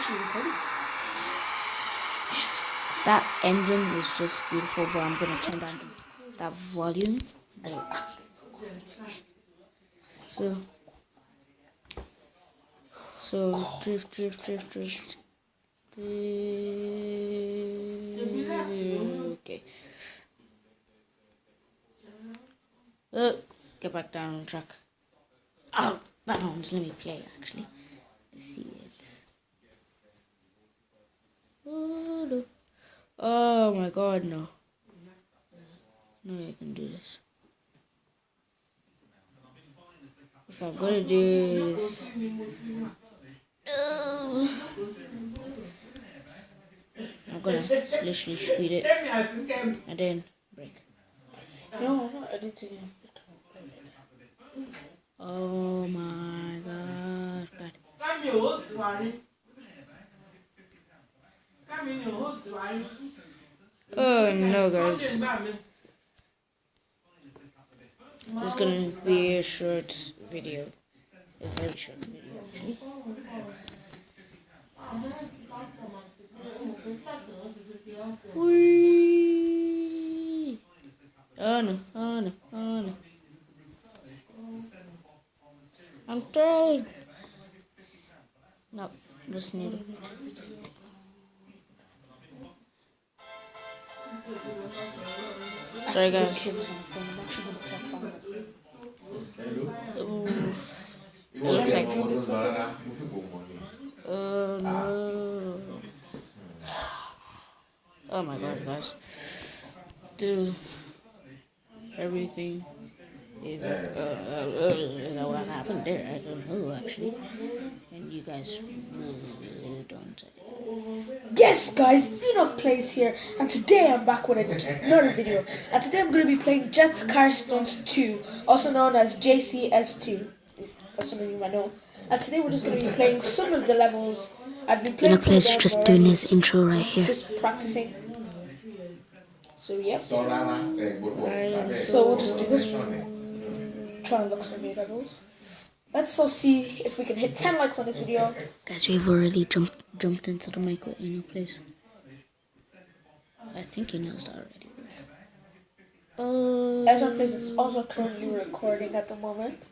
actually recording. That engine is just beautiful, but I'm gonna turn down that volume. So drift. Okay. Get back down on track. Oh, bounds. Let me play actually. Let's see it. Oh, no. Oh my god, no. No, I can do this. If I'm gonna do this. I'm gonna literally speed it and then break. No, I'm not editing it. Oh my god. Oh no, guys. It's gonna be a short video. A very short video, actually. Whee! Oh no. I'm trying. No, just need it. Sorry guys. Oof. It looks like oh no. Oh my god, guys. Dude, everything is what happened there. I don't know actually, and you guys really don't. Yes, guys, Enoch Playz here, and today I'm back with another video. And today I'm going to be playing Jets Car Stunts 2, also known as JCS2, if that's something you might know. And today we're just going to be playing some of the levels. I've been playing some of them just already, doing his intro right here. just practicing. So yeah. So we'll just do this one. Try and look some new levels. Let's all see if we can hit 10 likes on this video. Guys, we've already jumped into the mic with Enoch Playz. I think he knows that already. Ezra Playz is also currently recording at the moment.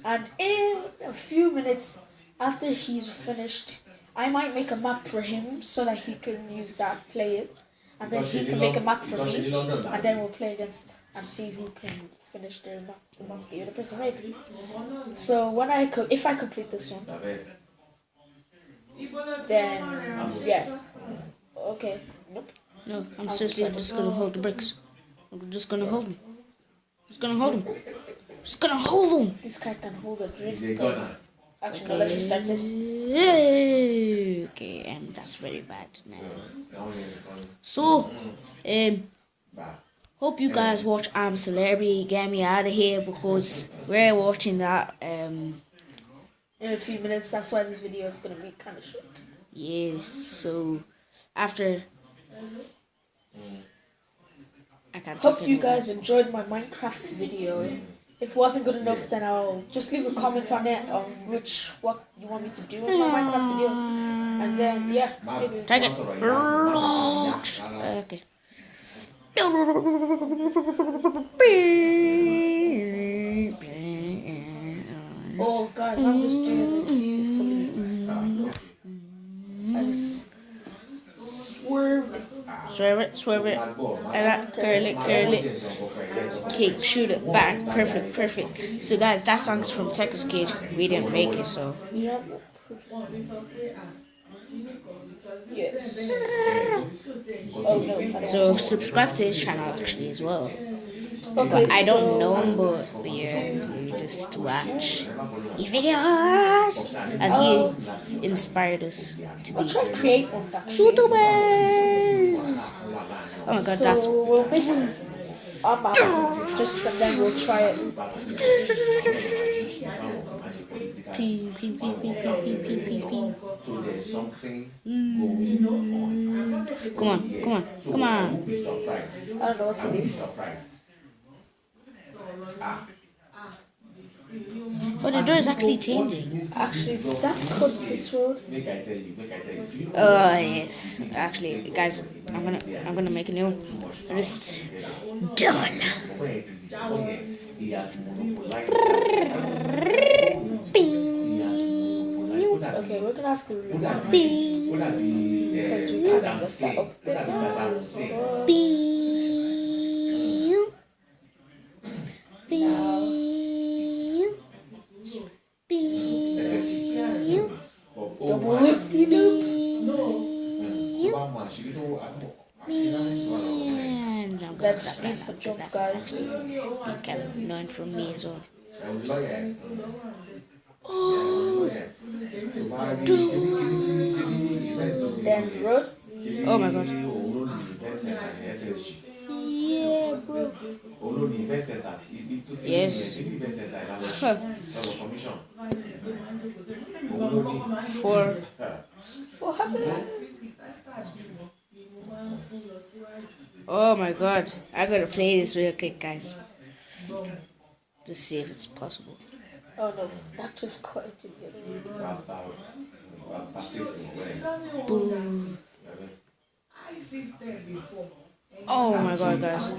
And in a few minutes after he's finished, I might make a map for him so that he can use that, play it. And then he can make a map for me. And then we'll play against and see who can finish the map the other person made. So when if I complete this one, then yeah. Okay. Nope. No, I'm seriously just gonna hold the bricks. I'm just gonna hold them. Just gonna hold them. Just gonna hold them. This guy can hold a drift, guys. Actually, no, let's restart this. Okay, and that's very bad now. So, hope you guys watch I'm Celebrity, get me out of here, because we're watching that in a few minutes. That's why this video is gonna be kind of short. Yes, so after I can't hope you guys enjoyed my Minecraft video. If it wasn't good enough, then I'll just leave a comment on it of what you want me to do in my Minecraft videos, and then yeah, maybe take it. Okay. Oh guys, I'm just doing this beautifully. I just Swerve it. And curl it. Okay, shoot it back. Perfect. So guys, that song's from Texas Kid. We didn't make it, so. Yeah. Yes. Oh no. So subscribe to his channel actually as well. Okay, I don't know him, but yeah, we just watch his videos, and he inspired us to be YouTubers. Oh my god, so that's. We'll make a map just and then we'll try it. Ping. Come on. I don't know what to do. Oh, the door is actually changing. Actually, that could be this road. Yes. Actually, guys, I'm gonna make a new list. Done. Okay, we're gonna have to rewind because we kind of messed that up a bit, guys. Double loop-de-loop. And I'm gonna Let's stop see right for now jump, because guys. that's kind of annoying from me as well. Then road. Oh my god. Yeah, bro. Yes. Huh. 4. What happened? Oh my god. I gotta play this real quick, guys. Just see if it's possible. Oh no, that just cut into the other one. Boom. Oh my god, guys.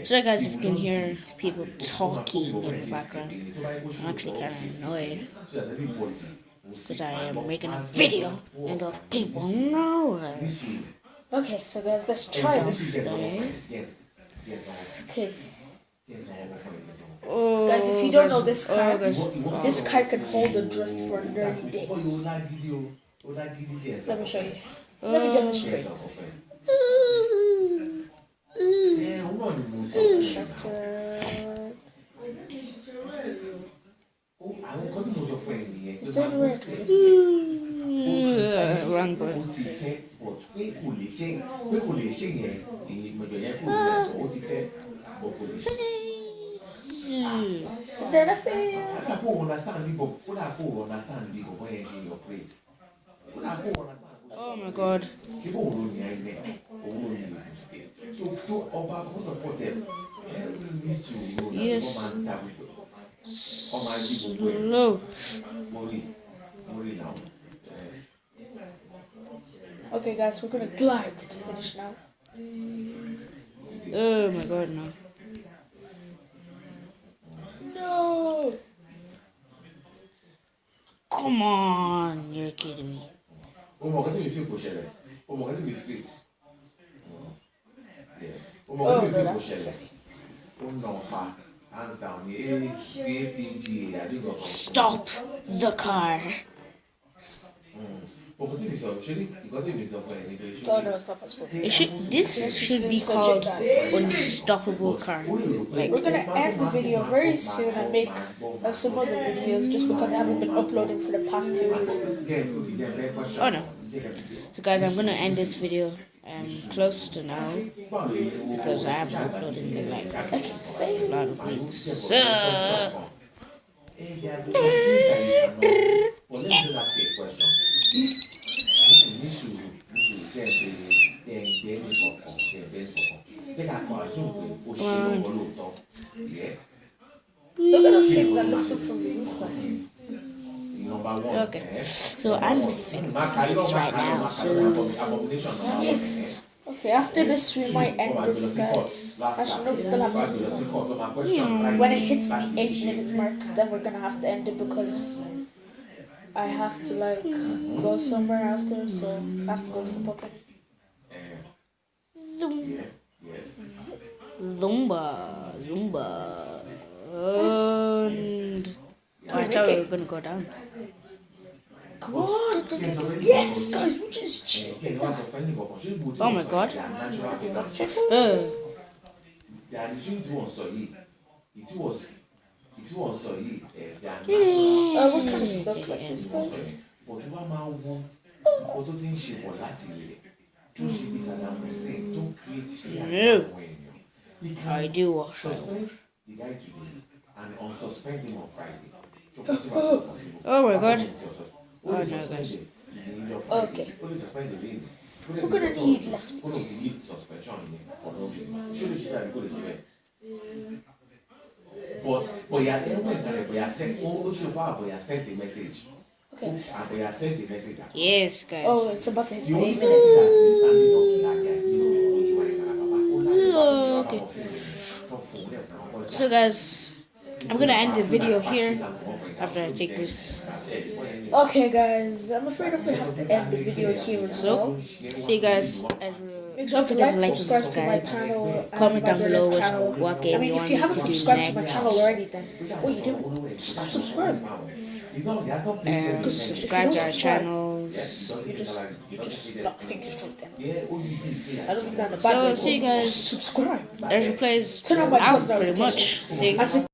So guys, if you can hear people talking in the background, I'm actually kind of annoyed because I am making a video and those people know it. Okay, so guys, let's try this. Okay. Oh, Guys, if you don't know guys, this car can hold a drift for 30 days. Let me show you. Let me demonstrate. It's doing work. Wrong button. Then I fail. Oh my god. Yes. Slow. Okay guys, we're gonna glide to the finish now. Oh my god, no. No! Come on, you're kidding me. Oh, no, that's just Stop the car. Oh no, it's not possible. This should be called Unstoppable Car. Like, we're gonna end the video very soon and make some other videos just because I haven't been uploading for the past 2 weeks. oh no. So guys, I'm gonna end this video close to now because I haven't uploaded in like a lot of weeks. So Look at those things that lifted from the roof, guys. okay, so I'm filming this right now. So okay, after this we might end this, guys. Actually, no, we still have to end it. When it hits the 8-minute mark, then we're gonna have to end it because I have to like go somewhere after, so I have to go for poker. Zumba. And I thought we were gonna go down. What? Yes, guys, we just cheated. Oh my god. We're kind of stuck like this, guys. No. I do wash. Oh my god. Oh no, guys. Okay. We're gonna need less. But you sent a message. Okay. Yes, guys. Oh, it's about to hit The 8 only minutes. person that's been standing up to that guy, Okay. So guys, I'm gonna end the video here after I take this. Okay, guys, I'm afraid I'm gonna have to end the video here as well. So, see you guys. Make sure to like, subscribe to my channel, comment down below channel. what game I mean, you if want you me haven't to do subscribed to my next. channel already, then what are you doing? Just go subscribe. Subscribe to our channels. You just not thinking straight then. I don't think that in a bad So way, see you but guys. just subscribe. There's your Playz Turn on my out post pretty much. notifications. See you.